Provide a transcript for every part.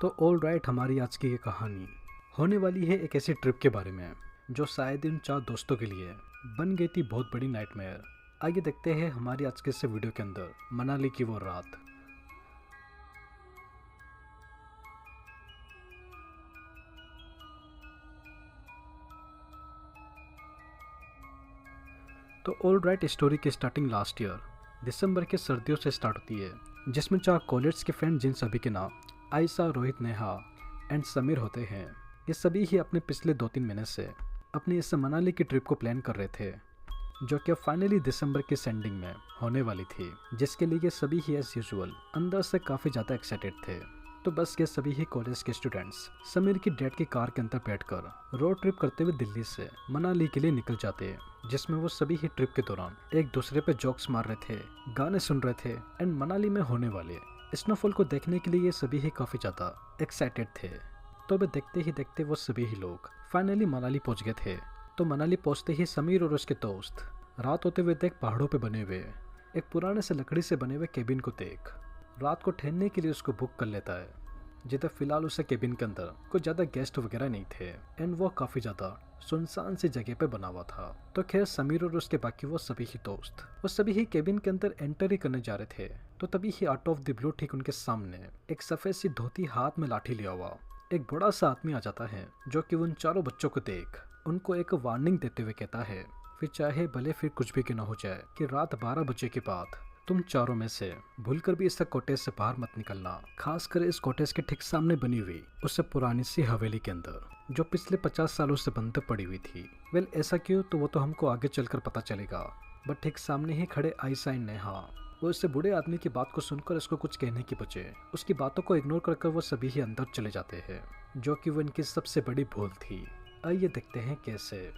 तो all right, हमारी आज की ये कहानी होने वाली है एक ऐसी ट्रिप के बारे में जो शायद इन चार दोस्तों के लिए बन गई थी बहुत बड़ी नाइटमेयर। आइए देखते हैं हमारी आज के इस वीडियो के अंदर मनाली की वो रात। तो ऑल राइट, स्टोरी की स्टार्टिंग लास्ट ईयर दिसंबर के सर्दियों से स्टार्ट होती है, जिसमें चार कॉलेज के फ्रेंड जिन सभी के नाम आयशा, रोहित, नेहा एंड समीर होते हैं। ये सभी ही अपने पिछले 2-3 महीने से अपनी इस मनाली की ट्रिप को प्लान कर रहे थे, जो कि फाइनली दिसंबर के सेंडिंग में होने वाली थी, जिसके लिए सभी ही एज यूजुअल अंदर से काफ़ी ज़्यादा एक्साइटेड थे। तो बस ये सभी ही कॉलेज के स्टूडेंट्स समीर की डैड की कार के अंदर बैठकर रोड ट्रिप करते हुए दिल्ली से मनाली के लिए निकल जाते, जिसमें वो सभी ही ट्रिप के दौरान एक दूसरे पे जोक्स मार रहे थे, गाने सुन रहे थे एंड मनाली में होने वाले स्नोफॉल को देखने के लिए ये सभी ही काफ़ी ज़्यादा एक्साइटेड थे। तो वे देखते ही देखते वो सभी ही लोग फाइनली मनाली पहुंच गए थे। तो मनाली पहुंचते ही समीर और उसके दोस्त रात होते हुए देख पहाड़ों पे बने हुए एक पुराने से लकड़ी से बने हुए केबिन को देख रात को ठहरने के लिए उसको बुक कर लेता है, जिधर फिलहाल उसे केबिन के अंदर कुछ ज़्यादा गेस्ट वगैरह नहीं थे एंड वो काफ़ी ज़्यादा सुनसान सी जगह पे बना हुआ था। तो खैर समीर और उसके बाकी वो सभी ही दोस्त वो सभी ही केबिन के अंदर एंटर ही करने जा रहे थे। तो तभी ही आउट ऑफ द ब्लू ठीक उनके सामने एक सफ़ेद सी धोती हाथ में लाठी लिया हुआ एक बड़ा सा आदमी आ जाता है, जो कि उन चारों बच्चों को देख उनको एक वार्निंग देते हुए कहता है, फिर चाहे भले फिर कुछ भी क्यों न हो जाए, कि रात 12 बजे के बाद तुम चारों में से भूलकर भी इस कॉटेज से बाहर मत निकलना, खासकर इस कॉटेज के ठीक सामने बनी हुई उससे पुरानी सी हवेली के अंदर, जो पिछले 50 सालों से बंद पड़ी हुई थी। वेल ऐसा क्यों, तो वो तो हमको आगे चलकर पता चलेगा। बट ठीक सामने ही खड़े आयशा एंड नेहा वो इससे बूढ़े आदमी की बात को सुनकर इसको कुछ कहने की बजाय उसकी बातों को इग्नोर कर वो सभी ही अंदर चले जाते हैं, जो कि वो इनकी सबसे बड़ी भूल थी। आइए देखते हैं कैसे।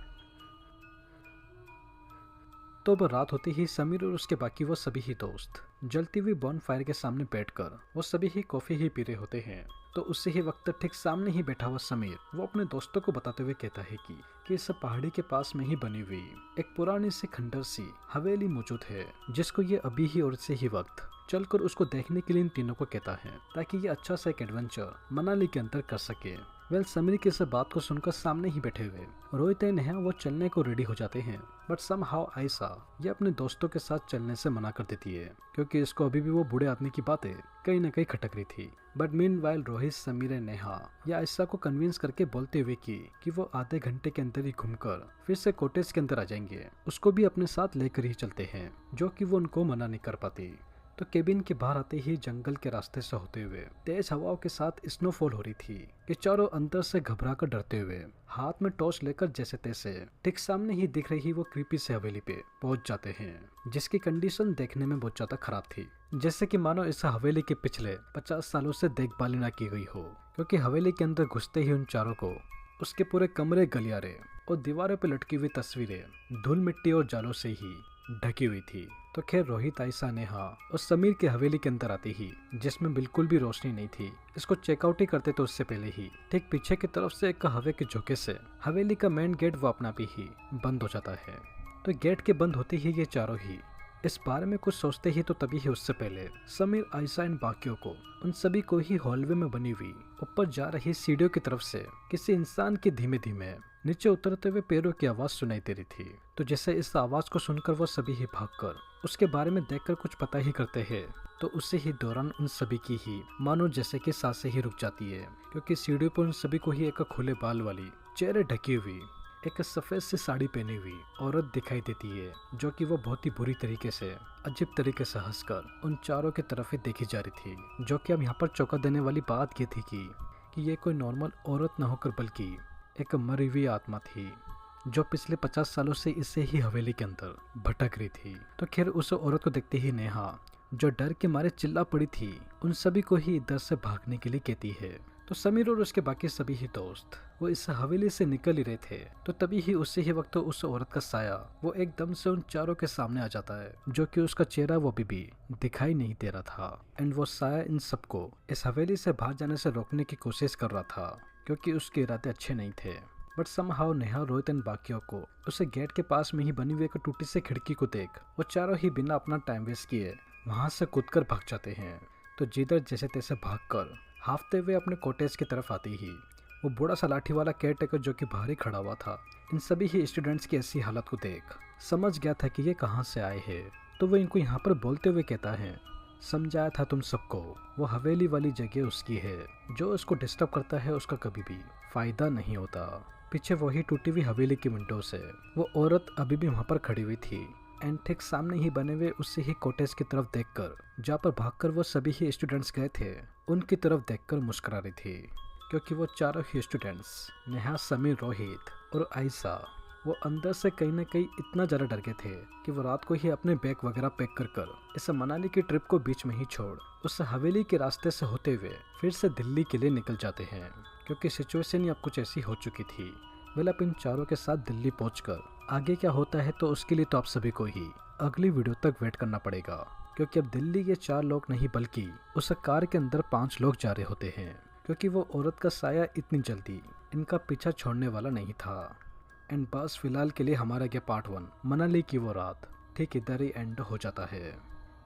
तो अब रात होते ही समीर और उसके बाकी वो सभी ही दोस्त जलती हुई बॉन फायर के सामने बैठकर वो सभी ही कॉफी ही पी रहे होते हैं। तो उसी ही वक्त ठीक सामने ही बैठा हुआ समीर वो अपने दोस्तों को बताते हुए कहता है कि इस पहाड़ी के पास में ही बनी हुई एक पुरानी सी खंडर सी हवेली मौजूद है, जिसको ये अभी ही और से ही वक्त चलकर उसको देखने के लिए इन तीनों को कहता है, ताकि ये अच्छा सा एक एडवेंचर मनाली के अंदर कर सके। वेल समीर की इस बात को सुनकर सामने ही बैठे हुए रोहित एंड नेहा वो चलने को रेडी हो जाते हैं, बट समहाउ आयशा ये अपने दोस्तों के साथ चलने से मना कर देती है, क्योंकि इसको अभी भी वो बूढ़े आदमी की बातें कहीं न कहीं खटक रही थी। But meanwhile Rohit, Sameer and Neha ये आयशा को कन्विंस करके बोलते हुए कि वो आधे घंटे के अंदर ही घूमकर फिर से कॉटेज के अंदर आ जाएंगे, उसको भी अपने साथ लेकर ही चलते हैं, जो कि वो उनको मना नहीं कर पाती। तो केबिन के बाहर आते ही जंगल के रास्ते से होते हुए तेज हवाओं के साथ स्नोफॉल हो रही थी कि चारों अंदर से घबरा कर डरते हुए हाथ में टॉर्च लेकर जैसे तैसे ठीक सामने ही दिख रही वो क्रीपी से हवेली पे पहुंच जाते हैं, जिसकी कंडीशन देखने में बहुत ज्यादा खराब थी, जैसे कि मानो इस हवेली के पिछले 50 सालों से देखभाल न की गई हो। क्योंकि हवेली के अंदर घुसते ही उन चारों को उसके पूरे कमरे, गलियारे और दीवारों पे लटकी हुई तस्वीरें धूल मिट्टी और जालों से ही ढकी हुई थी। तो खैर रोहित, आयशा, नेहा और समीर के हवेली के अंदर आते ही, जिसमें बिल्कुल भी रोशनी नहीं थी, इसको चेकआउट ही करते तो उससे पहले ही ठीक पीछे की तरफ से एक हवा के झोंके से हवेली का मेन गेट वो अपना भी ही बंद हो जाता है। तो गेट के बंद होते ही ये चारों ही इस बारे में कुछ सोचते ही, तो तभी ही उससे पहले समीर, आयशा एंड बाकियों को उन सभी को ही हॉलवे में बनी हुई ऊपर जा रही सीढ़ियों की तरफ से किसी इंसान के धीमे धीमे नीचे उतरते हुए पैरों की आवाज सुनाई दे रही थी। तो जैसे इस आवाज को सुनकर वो सभी ही भागकर उसके बारे में देखकर कुछ पता ही करते हैं, तो उसी ही दौरान उन सभी की ही मानो जैसे कि सांसें ही रुक जाती है, क्योंकि सीढ़ियों पर उन सभी को ही एक खुले बाल वाली, चेहरे ढकी हुई, एक सफेद सी साड़ी पहनी हुई औरत दिखाई देती है, जो कि वो बहुत ही बुरी तरीके से, अजीब तरीके से हंसकर उन चारों की तरफ ही देखी जा रही थी। जो कि अब यहाँ पर चौंका देने वाली बात ये थी कि ये कोई नॉर्मल औरत न होकर बल्कि एक मरी हुई आत्मा थी, जो पिछले 50 सालों से इसे ही हवेली के अंदर भटक रही थी। तो खैर उस औरत को देखते ही नेहा, जो डर के मारे चिल्ला पड़ी थी, उन सभी को ही इधर से भागने के लिए कहती है। तो समीर और उसके बाकी सभी ही दोस्त वो इस हवेली से निकल ही रहे थे, तो तभी ही उसी ही वक्त उस औरत का साया वो एकदम से उन चारों के सामने आ जाता है, जो कि उसका चेहरा वो अभी भी दिखाई नहीं दे रहा था। एंड वो साया इन सबको इस हवेली से बाहर जाने से रोकने की कोशिश कर रहा था, क्योंकि उसके इरादे अच्छे नहीं थे। But somehow Neha, Rohit and बाकियों को उसे गेट के पास में ही बनी हुई एक टूटी सी खिड़की को देख वो चारों ही बिना अपना टाइम वेस्ट किए वहां से कूदकर भाग जाते हैं। तो जिधर जैसे तैसे भागकर हाफते हुए अपने कॉटेज की तरफ आती ही वो बूढ़ा सा लाठी वाला केयर टेकर जो कि बाहर ही खड़ा हुआ था, इन सभी ही स्टूडेंट्स की ऐसी हालत को देख समझ गया था कि ये कहाँ से आए हैं। तो वो इनको यहाँ पर बोलते हुए कहता है, समझाया था तुम सबको, वो हवेली वाली जगह उसकी है, जो उसको डिस्टर्ब करता है उसका कभी भी फायदा नहीं होता। पीछे वही टूटी हुई हवेली की विंडो से वो औरत अभी भी वहाँ पर खड़ी हुई थी एंड ठीक सामने ही बने हुए उसी ही कॉटेज की तरफ देखकर जहाँ पर भागकर वो सभी ही स्टूडेंट्स गए थे, उनकी तरफ देखकर मुस्कुरा रही थी। क्योंकि वो चारों ही स्टूडेंट्स नेहा, समीर, रोहित और आयशा वो अंदर से कहीं ना कहीं इतना ज़्यादा डर गए थे कि वो रात को ही अपने बैग वगैरह पैक कर इस मनाली की ट्रिप को बीच में ही छोड़ उस हवेली के रास्ते से होते हुए फिर से दिल्ली के लिए निकल जाते हैं। क्योंकि सिचुएशन अब कुछ ऐसी हो चुकी थी। वेल, अब इन चारों के साथ दिल्ली पहुंचकर आगे क्या होता है तो उसके लिए तो आप सभी को ही अगली वीडियो तक वेट करना पड़ेगा। क्योंकि अब दिल्ली के 4 लोग नहीं बल्कि उस कार के अंदर 5 लोग जा रहे होते हैं। क्योंकि वो औरत का साया इतनी जल्दी इनका पीछा छोड़ने वाला नहीं था। एंड बस फिलहाल के लिए हमारा ये पार्ट 1 मनाली की वो रात ठीक इधर ही एंड हो जाता है।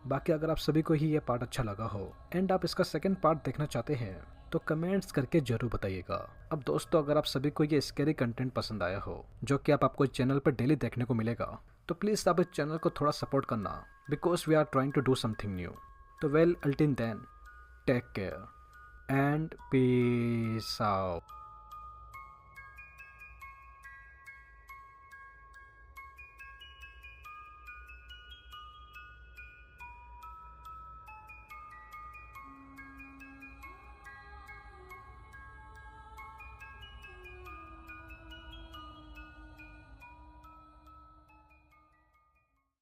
बाकी अगर आप सभी को ही ये पार्ट अच्छा लगा हो एंड आप इसका सेकंड पार्ट देखना चाहते हैं तो कमेंट्स करके जरूर बताइएगा। अब दोस्तों, अगर आप सभी को ये स्कैरी कंटेंट पसंद आया हो जो कि आपको इस चैनल पर डेली देखने को मिलेगा, तो प्लीज़ आप इस चैनल को थोड़ा सपोर्ट करना, because we are trying to do something new. तो well, until then, take care and peace out.